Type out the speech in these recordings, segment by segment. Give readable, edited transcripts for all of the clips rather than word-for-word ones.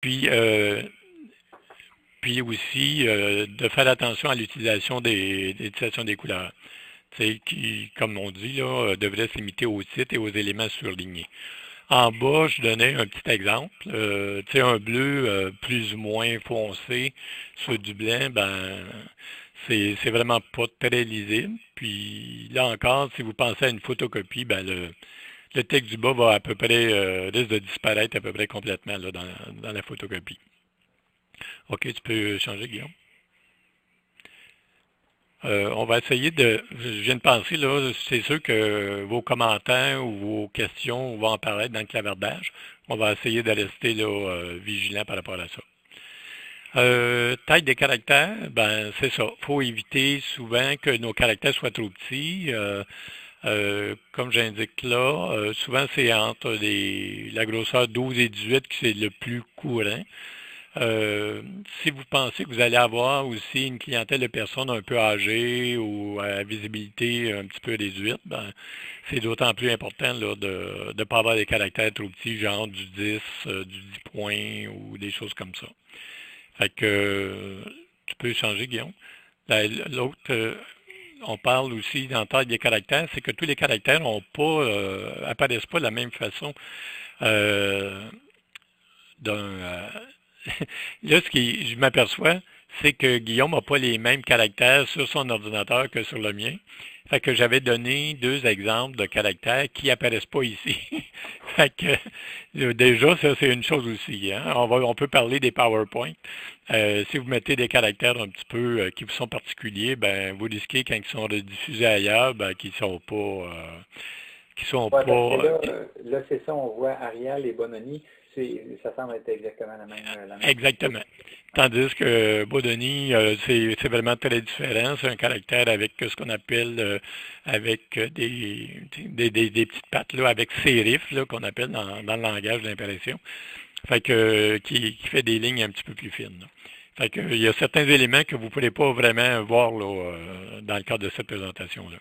Puis, puis aussi, de faire attention à l'utilisation des couleurs. Tu sais, qui, comme on dit, là, devrait se limiter aux titres et aux éléments surlignés. En bas, je donnais un petit exemple. Tu sais, un bleu plus ou moins foncé sur du blanc, ben, c'est vraiment pas très lisible. Puis là encore, si vous pensez à une photocopie, ben le texte du bas va à peu près risque de disparaître à peu près complètement là, dans la photocopie. OK, tu peux changer, Guillaume. On va essayer de. Je viens de penser, là, c'est sûr que vos commentaires ou vos questions vont apparaître dans le clavardage. On va essayer de rester là, vigilant par rapport à ça. Taille des caractères, ben c'est ça. Il faut éviter souvent que nos caractères soient trop petits. Comme j'indique là, souvent c'est entre la grosseur 12 et 18 que c'est le plus courant. Euh, Si vous pensez que vous allez avoir aussi une clientèle de personnes un peu âgées ou à visibilité un petit peu réduite, ben, c'est d'autant plus important là, de ne pas avoir des caractères trop petits, genre du 10, du 10 points ou des choses comme ça. Fait que tu peux changer, Guillaume. L'autre, on parle aussi dans la taille des caractères, c'est que tous les caractères apparaissent pas de la même façon euh, d'un, là, je m'aperçois, c'est que Guillaume n'a pas les mêmes caractères sur son ordinateur que sur le mien. Fait que j'avais donné deux exemples de caractères qui apparaissent pas ici. Fait que déjà, ça c'est une chose aussi. Hein. On peut parler des PowerPoint. Si vous mettez des caractères un petit peu qui vous sont particuliers, ben vous risquez quand ils sont rediffusés ailleurs, ben qu'ils sont Ouais, parce que pas, là c'est ça, on voit Arial et Bononi, ça semble être exactement la même exactement. Tandis que Bodoni, c'est vraiment très différent. C'est un caractère avec ce qu'on appelle avec des petites pattes là, avec sérif là, qu'on appelle dans le langage de l'impression. Fait que qui fait des lignes un petit peu plus fines. Là. Fait que il y a certains éléments que vous ne pourrez pas vraiment voir là, dans le cadre de cette présentation-là.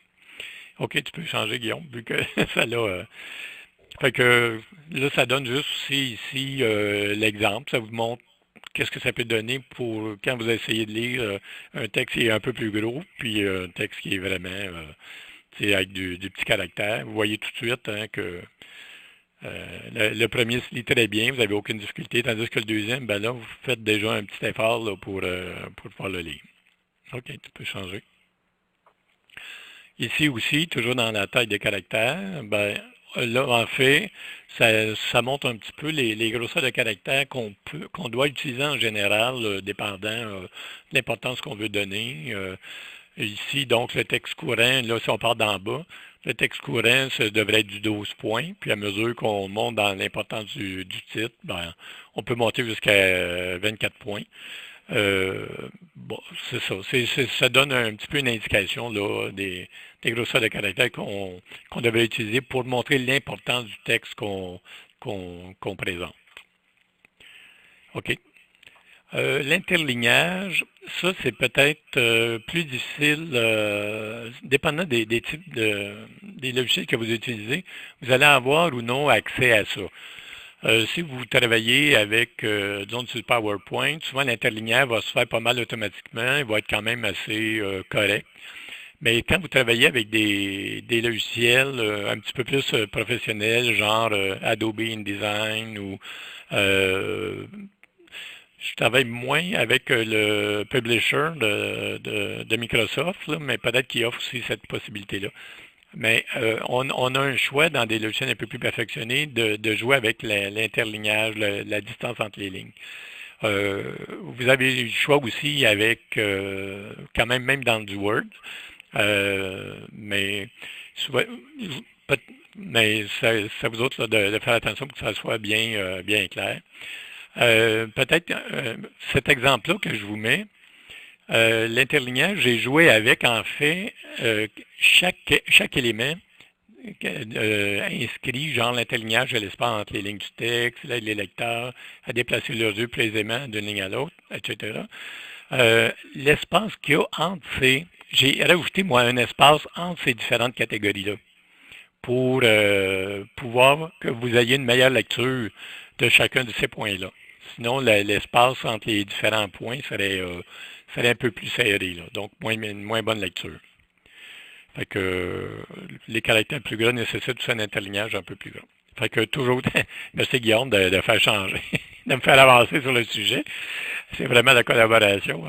OK, tu peux changer, Guillaume, vu que ça l'a. Fait que là, ça donne juste aussi ici l'exemple. Ça vous montre qu'est-ce que ça peut donner pour quand vous essayez de lire un texte qui est un peu plus gros, puis un texte qui est vraiment avec du petit caractère. Vous voyez tout de suite hein, que le premier se lit très bien, vous n'avez aucune difficulté, tandis que le deuxième, ben là, vous faites déjà un petit effort là, pour pouvoir le lire. OK, tu peux changer. Ici aussi, toujours dans la taille des caractères, ben, là, en fait, ça montre un petit peu les grosseurs de caractères qu'on doit utiliser en général, dépendant de l'importance qu'on veut donner. Ici, donc, le texte courant, là, si on part d'en bas, le texte courant, ça devrait être du 12 points, puis à mesure qu'on monte dans l'importance du titre, ben, on peut monter jusqu'à 24 points. Euh, bon, c'est ça. Ça donne un petit peu une indication là, des grosseurs de caractères qu'on devrait utiliser pour montrer l'importance du texte qu'on présente. OK. L'interlignage, ça c'est peut-être plus difficile, dépendant des types des logiciels que vous utilisez, vous allez avoir ou non accès à ça. Si vous travaillez avec, disons, du PowerPoint, souvent l'interlignage va se faire pas mal automatiquement, il va être quand même assez correct. Mais quand vous travaillez avec des logiciels un petit peu plus professionnels, genre Adobe InDesign ou je travaille moins avec le publisher de Microsoft, là, mais peut-être qu'il offre aussi cette possibilité-là. Mais on a un choix dans des logiciels un peu plus perfectionnés de jouer avec l'interlignage, la distance entre les lignes. Vous avez le choix aussi avec, quand même dans du Word, mais souvent, mais ça vous autres là, de faire attention pour que ça soit bien clair. Peut-être cet exemple-là que je vous mets, l'interlignage, j'ai joué avec, en fait, chaque élément inscrit, genre l'interlignage de l'espace entre les lignes du texte, l'aide les lecteurs à déplacer leurs yeux plaisément d'une ligne à l'autre, etc. L'espace qu'il y a entre j'ai rajouté, moi, un espace entre ces différentes catégories-là pour pouvoir que vous ayez une meilleure lecture de chacun de ces points-là. Sinon, l'espace entre les différents points serait un peu plus serré, là, donc moins bonne lecture. Fait que les caractères plus gras nécessitent aussi un interlignage un peu plus gras. Fait que toujours, merci Guillaume de faire changer, de me faire avancer sur le sujet. C'est vraiment la collaboration.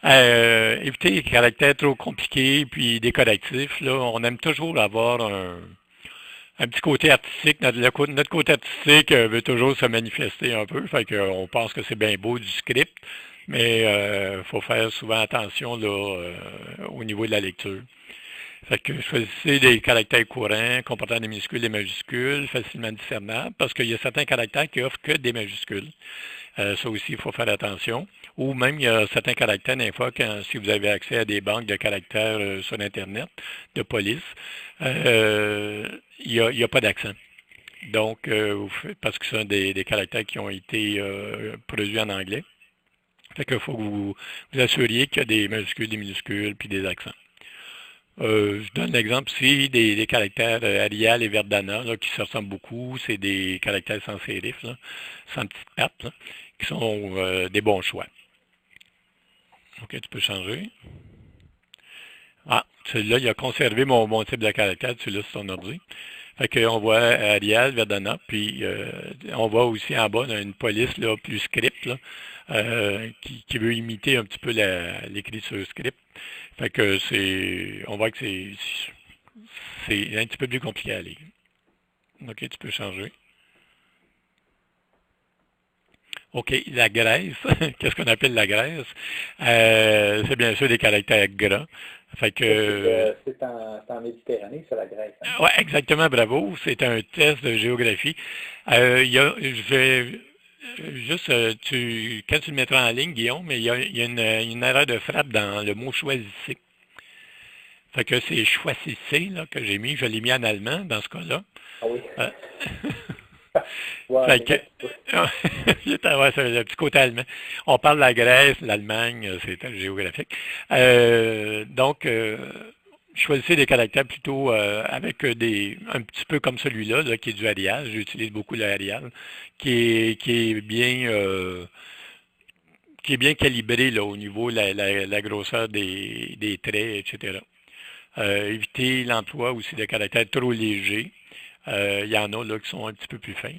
Hein. Éviter les caractères trop compliqués, puis des correctifs. Là, on aime toujours avoir un petit côté artistique. Notre côté artistique veut toujours se manifester un peu. Fait qu'on pense que c'est bien beau du script, mais il faut faire souvent attention là, au niveau de la lecture. Fait que choisissez des caractères courants, comportant des minuscules et des majuscules, facilement discernables, parce qu'il y a certains caractères qui offrent que des majuscules. Ça aussi, il faut faire attention. Ou même, il y a certains caractères, des fois, si vous avez accès à des banques de caractères sur Internet, de police, il n'y a pas d'accent. Donc, parce que ce sont des caractères qui ont été produits en anglais. Fait qu'il faut que vous assuriez qu'il y a des majuscules, des minuscules, puis des accents. Je donne l'exemple ici des caractères Arial et Verdana là, qui se ressemblent beaucoup. C'est des caractères sans sérif, là, sans petites pattes, là, qui sont des bons choix. OK, tu peux changer. Ah, celui-là, il a conservé mon type de caractère, celui-là sur son ordi. Fait qu'on voit Arial, Verdana, puis on voit aussi en bas une police là, plus script là, qui veut imiter un petit peu l'écriture script. Fait que on voit que c'est un petit peu plus compliqué à lire. OK, tu peux changer. OK, la graisse. Qu'est-ce qu'on appelle la graisse? C'est bien sûr des caractères gras. Fait que, c'est en Méditerranée, c'est la Grèce. Hein? Oui, exactement, bravo. C'est un test de géographie. Je vais juste, quand tu le mettras en ligne, Guillaume, mais il y a une erreur de frappe dans le mot choisissez. Fait que c'est choisissez là, que j'ai mis. Je l'ai mis en allemand dans ce cas-là. Ah oui. Fait que, ouais, c'est le petit côté allemand. On parle de la Grèce, l'Allemagne, c'est géographique. Donc, choisissez des caractères plutôt avec un petit peu comme celui-là, là, qui est du Arial. J'utilise beaucoup le Arial, qui est bien calibré là, au niveau de la grosseur des traits, etc. Évitez l'emploi aussi de caractères trop légers. Il y en a là, qui sont un petit peu plus fins.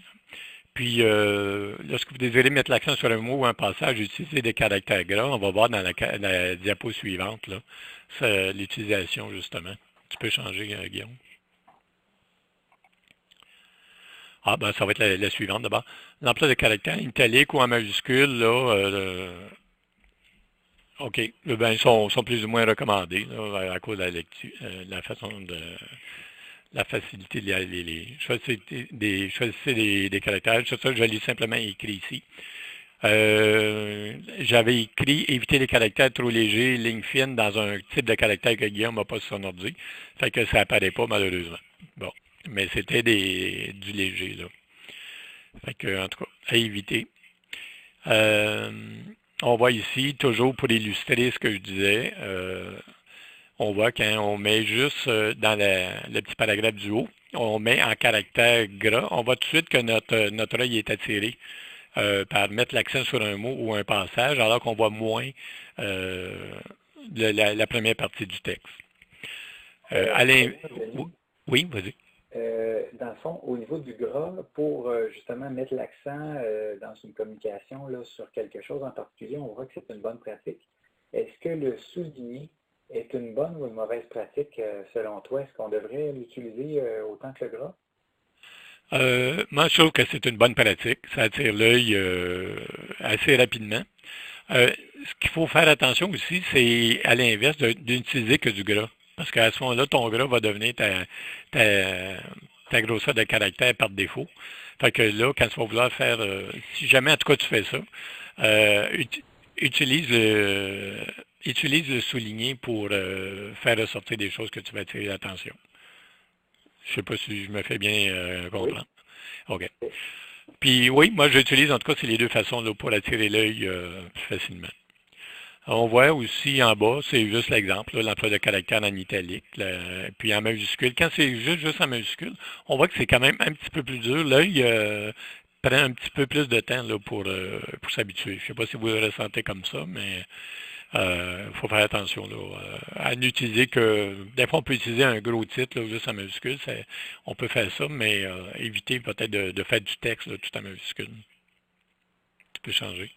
Puis, lorsque vous désirez mettre l'accent sur un mot ou un passage, utilisez des caractères gras. On va voir dans la diapo suivante là, l'utilisation, justement. Tu peux changer, Guillaume. Ah, ben, ça va être la suivante d'abord. L'emploi de caractères italiques ou en majuscule, là, OK. Ben, ils sont plus ou moins recommandés là, à cause de la lecture, la façon de la facilité de les lire. Choisissez des caractères. C'est ça, je l'ai simplement écrit ici. J'avais écrit éviter les caractères trop légers, lignes fines dans un type de caractère que Guillaume n'a pas sur son ordi. Fait que ça apparaît pas malheureusement. Bon. Mais c'était du léger, là. Fait que, en tout cas, à éviter. On voit ici, toujours pour illustrer ce que je disais, on voit quand on met juste dans le petit paragraphe du haut, on met en caractère gras, on voit tout de suite que notre œil est attiré par mettre l'accent sur un mot ou un passage, alors qu'on voit moins la première partie du texte. Oui, vas-y. Dans le fond, au niveau du gras, pour justement mettre l'accent dans une communication là, sur quelque chose en particulier, on voit que c'est une bonne pratique. Est-ce que le souligner est une bonne ou une mauvaise pratique selon toi? Est-ce qu'on devrait l'utiliser autant que le gras? Moi, je trouve que c'est une bonne pratique. Ça attire l'œil assez rapidement. Ce qu'il faut faire attention aussi, c'est à l'inverse d'utiliser que du gras. Parce qu'à ce moment-là, ton gras va devenir ta grosseur de caractère par défaut. Fait que là, quand tu vas vouloir faire, si jamais en tout cas tu fais ça, utilise le souligner pour faire ressortir des choses que tu vas attirer l'attention. Je ne sais pas si je me fais bien comprendre. Oui. OK. Puis oui, moi j'utilise en tout cas c'est les deux façons là, pour attirer l'œil plus facilement. On voit aussi en bas, c'est juste l'exemple, l'emploi de caractère en italique, puis en majuscule. Quand c'est juste en majuscule, on voit que c'est quand même un petit peu plus dur. L'œil prend un petit peu plus de temps là, pour s'habituer. Je ne sais pas si vous le ressentez comme ça, mais il faut faire attention là, à n'utiliser que... Des fois, on peut utiliser un gros titre, là, juste en majuscule. On peut faire ça, mais éviter peut-être de faire du texte là, tout en majuscule. Tu peux changer.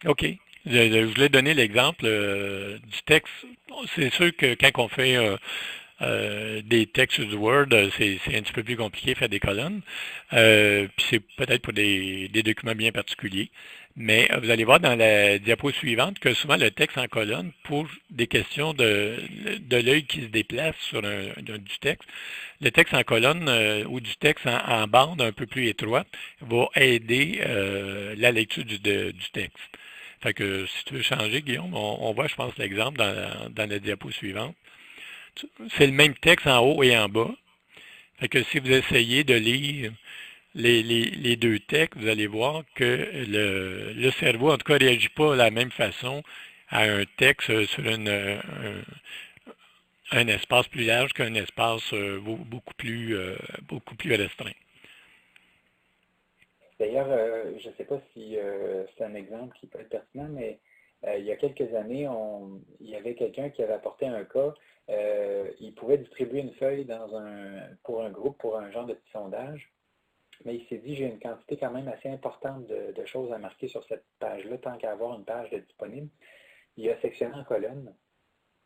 OK. Je voulais donner l'exemple du texte. C'est sûr que quand on fait des textes du Word, c'est un petit peu plus compliqué de faire des colonnes. Puis c'est peut-être pour des documents bien particuliers. Mais vous allez voir dans la diapo suivante que souvent le texte en colonne, pour des questions de l'œil qui se déplace sur du texte, le texte en colonne ou du texte en bande un peu plus étroite va aider la lecture du texte. Fait que si tu veux changer, Guillaume, on voit, je pense, l'exemple dans la diapo suivante. C'est le même texte en haut et en bas. Fait que si vous essayez de lire les deux textes, vous allez voir que le cerveau, en tout cas, ne réagit pas de la même façon à un texte sur un espace plus large qu'un espace beaucoup plus restreint. D'ailleurs, je ne sais pas si c'est un exemple qui peut être pertinent, mais il y a quelques années, il y avait quelqu'un qui avait apporté un cas. Il pouvait distribuer une feuille pour un groupe, pour un genre de petit sondage, mais il s'est dit, j'ai une quantité quand même assez importante de choses à marquer sur cette page-là, tant qu'à avoir une page de disponible. Il a sectionné en colonnes.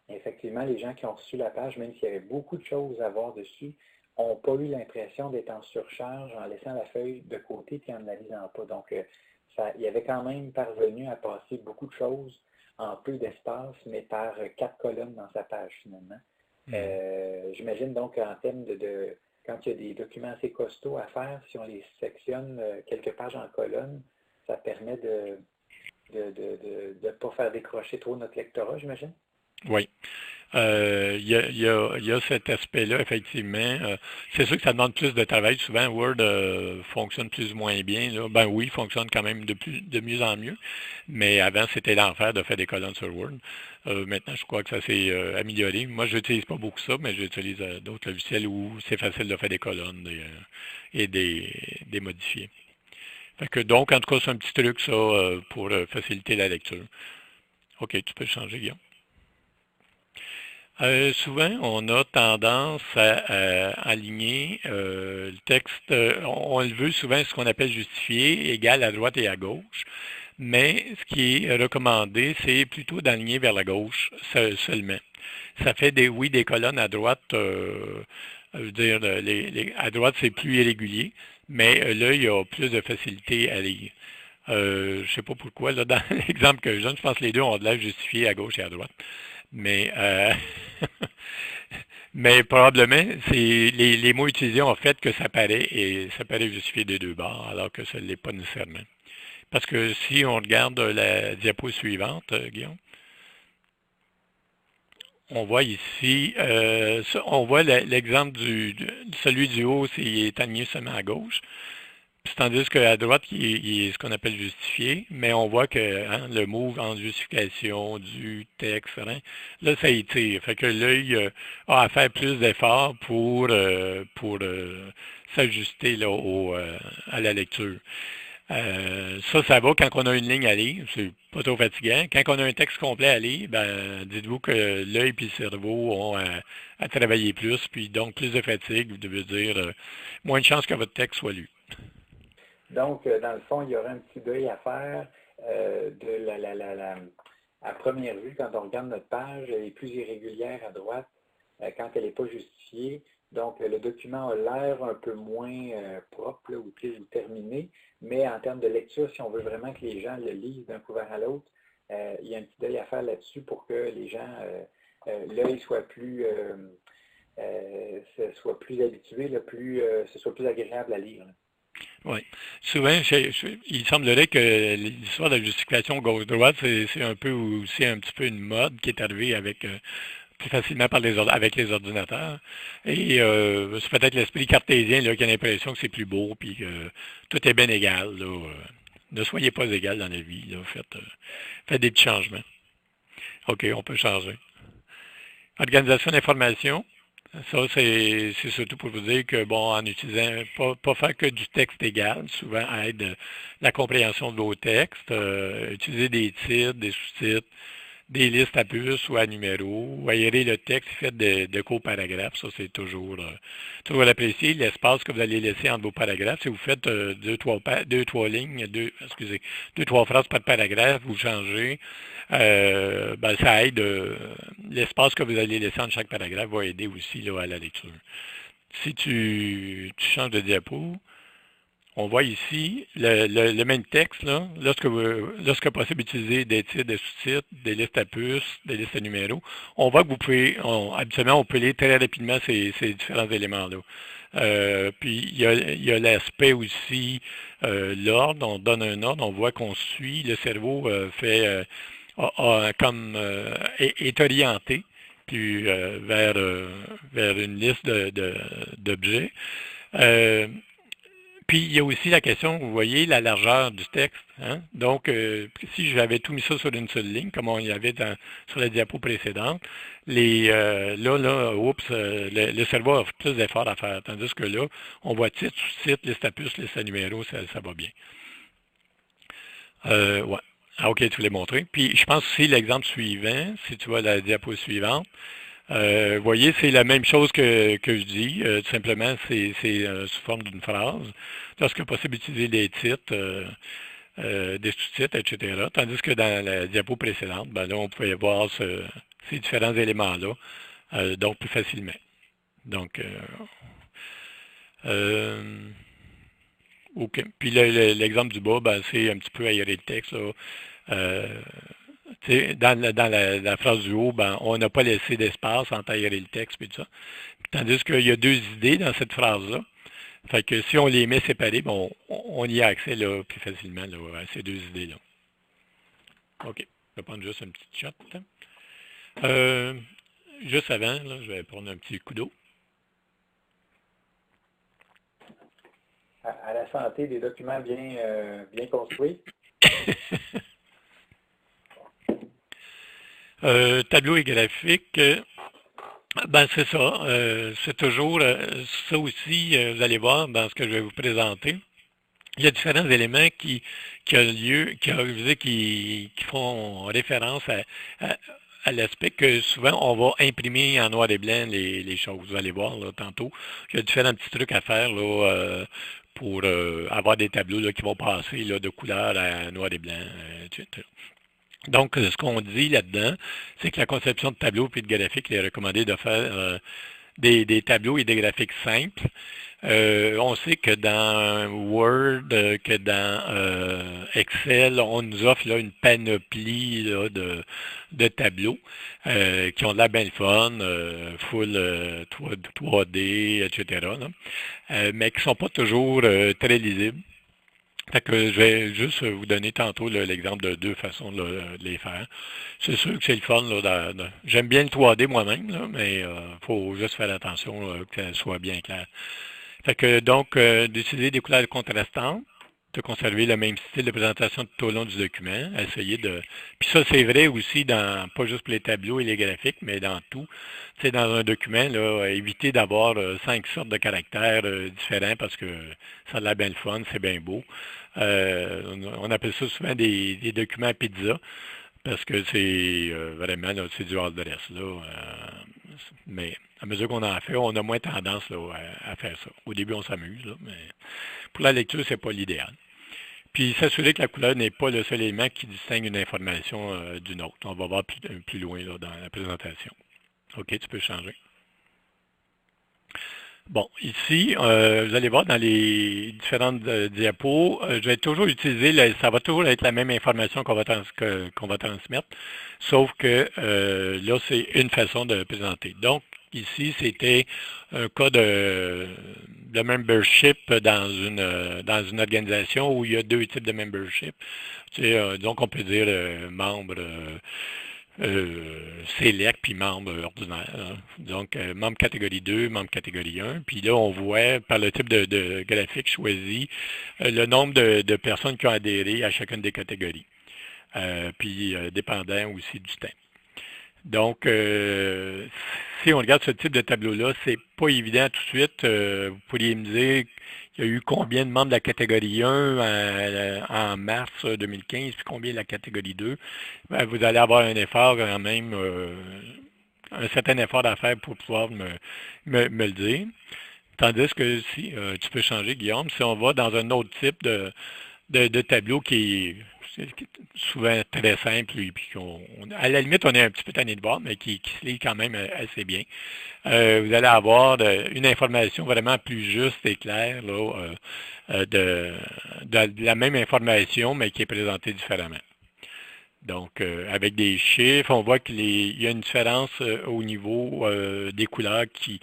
Et effectivement, les gens qui ont reçu la page, même s'il y avait beaucoup de choses à voir dessus, n'ont pas eu l'impression d'être en surcharge en laissant la feuille de côté et en ne la lisant pas. Donc, il avait quand même parvenu à passer beaucoup de choses en peu d'espace, mais par 4 colonnes dans sa page finalement. J'imagine donc en termes quand il y a des documents assez costauds à faire, si on les sectionne quelques pages en colonne, ça permet de ne pas faire décrocher trop notre lectorat, j'imagine. Oui. Il y a cet aspect-là, effectivement. C'est sûr que ça demande plus de travail. Souvent, Word fonctionne plus ou moins bien. Là. Ben oui, il fonctionne quand même de mieux en mieux. Mais avant, c'était l'enfer de faire des colonnes sur Word. Maintenant, je crois que ça s'est amélioré. Moi, je n'utilise pas beaucoup ça, mais j'utilise d'autres logiciels où c'est facile de faire des colonnes et des modifier. Fait que donc, en tout cas, c'est un petit truc, ça, pour faciliter la lecture. OK, tu peux changer, Guillaume. Souvent, on a tendance à aligner le texte, on le veut souvent ce qu'on appelle justifié, égal à droite et à gauche, mais ce qui est recommandé, c'est plutôt d'aligner vers la gauche seulement. Ça fait des colonnes à droite, je veux dire, à droite c'est plus irrégulier, mais là, il y a plus de facilité à lire. Je ne sais pas pourquoi, là, dans l'exemple que je donne, je pense que les deux ont de l'air justifiés à gauche et à droite. Mais, mais probablement, c'est les mots utilisés ont fait que ça paraît justifié des deux bords, alors que ça ne l'est pas nécessairement. Parce que si on regarde la diapo suivante, Guillaume, on voit ici, on voit l'exemple celui du haut, il est aligné seulement à gauche. Tandis qu'à droite, il est ce qu'on appelle justifié, mais on voit que le move en justification du texte, là, ça étire. Fait que l'œil a à faire plus d'efforts pour s'ajuster là, à la lecture. Ça va quand on a une ligne à lire, c'est pas trop fatigant. Quand on a un texte complet à lire, ben, dites-vous que l'œil et le cerveau ont à travailler plus, puis donc plus de fatigue, vous devez dire moins de chances que votre texte soit lu. Donc, dans le fond, il y aurait un petit deuil à faire à première vue, quand on regarde notre page, elle est plus irrégulière à droite quand elle n'est pas justifiée. Donc, le document a l'air un peu moins propre ou terminé, mais en termes de lecture, si on veut vraiment que les gens le lisent d'un couvert à l'autre, il y a un petit deuil à faire là-dessus pour que les gens, l'œil soit plus habitué, ce soit plus agréable à lire. Là. Oui. Souvent, il semblerait que l'histoire de la justification gauche-droite, c'est un peu aussi un petit peu une mode qui est arrivée avec plus facilement avec les ordinateurs. Et c'est peut-être l'esprit cartésien là, qui a l'impression que c'est plus beau, puis que tout est bien égal. Là, ne soyez pas égal dans la vie. Là, faites des petits changements. OK, on peut changer. Organisation d'information. Ça, c'est surtout pour vous dire que, bon, en utilisant, pas faire que du texte égal, souvent aide la compréhension de vos textes, utiliser des titres, des sous-titres, des listes à puces ou à numéros, ou aérer le texte fait de courts paragraphes. Ça, c'est toujours apprécié. L'espace que vous allez laisser entre vos paragraphes, si vous faites deux, trois lignes, deux, trois phrases par paragraphe, vous changez, ben, ça aide. L'espace que vous allez laisser entre chaque paragraphe va aider aussi là, à la lecture. Si tu changes de diapo, on voit ici le même texte, là, lorsque possible utiliser des titres, des sous-titres, des listes à puces, des listes à numéros, on voit que habituellement, on peut lire très rapidement ces différents éléments-là. Puis, il y a l'aspect aussi, l'ordre, on donne un ordre, on voit qu'on suit, le cerveau est orienté puis, vers une liste d'objets. Puis, il y a aussi la question, vous voyez, la largeur du texte. Hein? Donc, si j'avais tout mis ça sur une seule ligne, comme on y avait sur la diapo précédente, le cerveau a plus d'efforts à faire. Tandis que là, on voit titre, sous-titre, liste à puces, liste à numéros, ça va bien. Ouais. Ah, OK, tu voulais montrer. Puis, je pense aussi l'exemple suivant, si tu vois la diapo suivante, vous voyez, c'est la même chose que je dis. Tout simplement, c'est sous forme d'une phrase. Lorsque possible, utiliser des titres, des sous-titres, etc. Tandis que dans la diapo précédente, ben là, on pouvait voir ces différents éléments-là, donc plus facilement. Donc, OK. Puis l'exemple du bas, ben, c'est un petit peu aérer le texte, là. Dans la phrase du haut, ben, on n'a pas laissé d'espace entre aérer le texte et tout ça. Tandis qu'il y a deux idées dans cette phrase-là. Fait que si on les met séparées, ben, on y a accès là, plus facilement là, à ces deux idées-là. OK. Je vais prendre juste un petit shot. Juste avant, là, je vais prendre un petit coup d'eau. À la santé, des documents bien construits. Tableau et graphique, ben c'est ça. C'est toujours ça aussi, vous allez voir dans ce que je vais vous présenter. Il y a différents éléments qui font référence à l'aspect que souvent on va imprimer en noir et blanc les choses. Vous allez voir là, tantôt. Il y a différents petits trucs à faire là, pour avoir des tableaux là, qui vont passer là, de couleur à noir et blanc, etc. Donc, ce qu'on dit là-dedans, c'est que la conception de tableaux et de graphiques, il est recommandé de faire des tableaux et des graphiques simples. On sait que dans Word, que dans Excel, on nous offre là, une panoplie là, de tableaux qui ont de la belle fun, full 3D, etc. Là, mais qui ne sont pas toujours très lisibles. Fait que je vais juste vous donner tantôt l'exemple de deux façons de les faire. C'est sûr que c'est le fun. Là, j'aime bien le 3D moi-même, là, mais il faut juste faire attention là, que ça soit bien clair. Fait que donc, d'utiliser des couleurs contrastantes, de conserver le même style de présentation tout au long du document, essayer de... Puis ça, c'est vrai aussi pas juste pour les tableaux et les graphiques, mais dans tout. Tu sais, dans un document, là, éviter d'avoir 5 sortes de caractères différents parce que ça a l'air bien le fun, c'est bien beau. On appelle ça souvent des documents pizza parce que c'est vraiment, là, c'est du hors de reste, là. Mais à mesure qu'on en fait, on a moins tendance là, à faire ça. Au début, on s'amuse, là, mais pour la lecture, c'est pas l'idéal. Puis s'assurer que la couleur n'est pas le seul élément qui distingue une information d'une autre. On va voir plus loin là, dans la présentation. OK, tu peux changer. Bon, ici, vous allez voir dans les différentes diapos, je vais toujours utiliser, ça va toujours être la même information qu'on va transmettre, sauf que là, c'est une façon de présenter. Donc, ici, c'était un cas de membership dans une organisation où il y a deux types de membership. Tu sais, donc, on peut dire membre select puis membre ordinaire. Hein. Donc, membre catégorie 2, membre catégorie 1. Puis là, on voit par le type de graphique choisi le nombre de personnes qui ont adhéré à chacune des catégories. Puis, dépendant aussi du temps. Donc, si on regarde ce type de tableau-là, c'est pas évident tout de suite. Vous pourriez me dire il y a eu combien de membres de la catégorie 1 en mars 2015, puis combien de la catégorie 2. Ben, vous allez avoir un effort quand même, un certain effort à faire pour pouvoir me le dire. Tandis que si tu peux changer, Guillaume, si on va dans un autre type de tableau qui est souvent très simple, et puis à la limite, on est un petit peu tanné de voir, mais qui se lit quand même assez bien. Vous allez avoir une information vraiment plus juste et claire là, de la même information, mais qui est présentée différemment. Donc, avec des chiffres, on voit qu'il y a une différence au niveau des couleurs qui,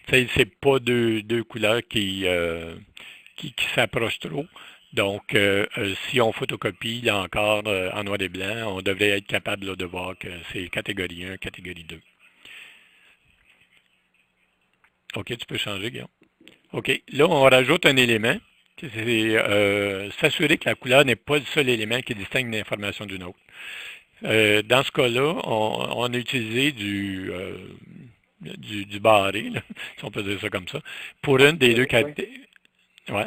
c'est pas deux couleurs qui s'approchent trop. Donc, si on photocopie, là encore, en noir et blanc, on devrait être capable là, de voir que c'est catégorie 1, catégorie 2. OK, tu peux changer, Guillaume. OK, là, on rajoute un élément. C'est s'assurer que la couleur n'est pas le seul élément qui distingue une information d'une autre. Dans ce cas-là, on a utilisé du barré, là, si on peut dire ça comme ça, pour une des deux catégories. Ouais,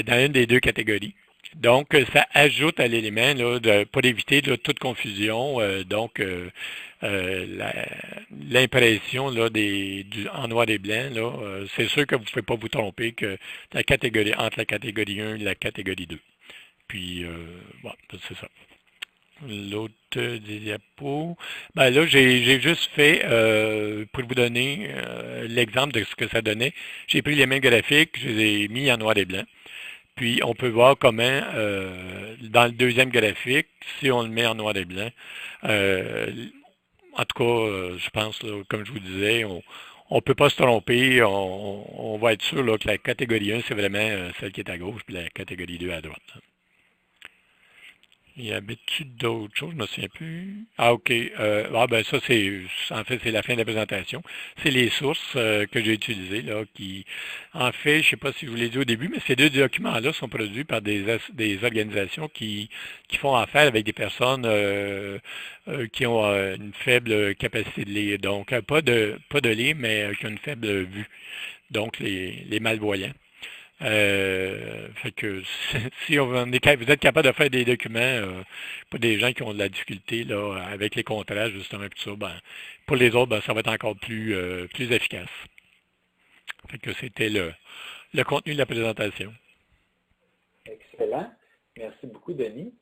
dans une des deux catégories. Donc, ça ajoute à l'élément pour éviter là, toute confusion. Donc, l'impression en noir et blanc, c'est sûr que vous ne pouvez pas vous tromper que entre la catégorie 1 et la catégorie 2. Puis, bon, c'est ça. L'autre diapo. Ben là, j'ai juste fait, pour vous donner l'exemple de ce que ça donnait, j'ai pris les mêmes graphiques, je les ai mis en noir et blanc. Puis, on peut voir comment, dans le deuxième graphique, si on le met en noir et blanc, en tout cas, je pense, là, comme je vous disais, on ne peut pas se tromper. On va être sûr là, que la catégorie 1, c'est vraiment celle qui est à gauche, puis la catégorie 2 à droite. Il y avait-tu d'autres choses? Je ne me souviens plus. Ah, OK. Ben ça, en fait, c'est la fin de la présentation. C'est les sources que j'ai utilisées, là, qui, en fait, je ne sais pas si je vous l'ai dit au début, mais ces deux documents-là sont produits par des organisations qui font affaire avec des personnes qui ont une faible capacité de lire. Donc, pas de lire, mais qui ont une faible vue. Donc, les malvoyants. Fait que si vous êtes capable de faire des documents pour des gens qui ont de la difficulté là, avec les contrastes, justement, tout ça, ben, pour les autres, ben, ça va être encore plus efficace. Fait que c'était le contenu de la présentation. Excellent. Merci beaucoup, Denis.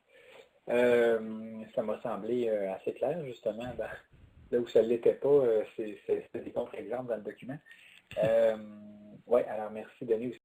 Ça m'a semblé assez clair, justement. Là où ça ne l'était pas, c'est des contre-exemples dans le document. Oui, alors merci, Denis, aussi.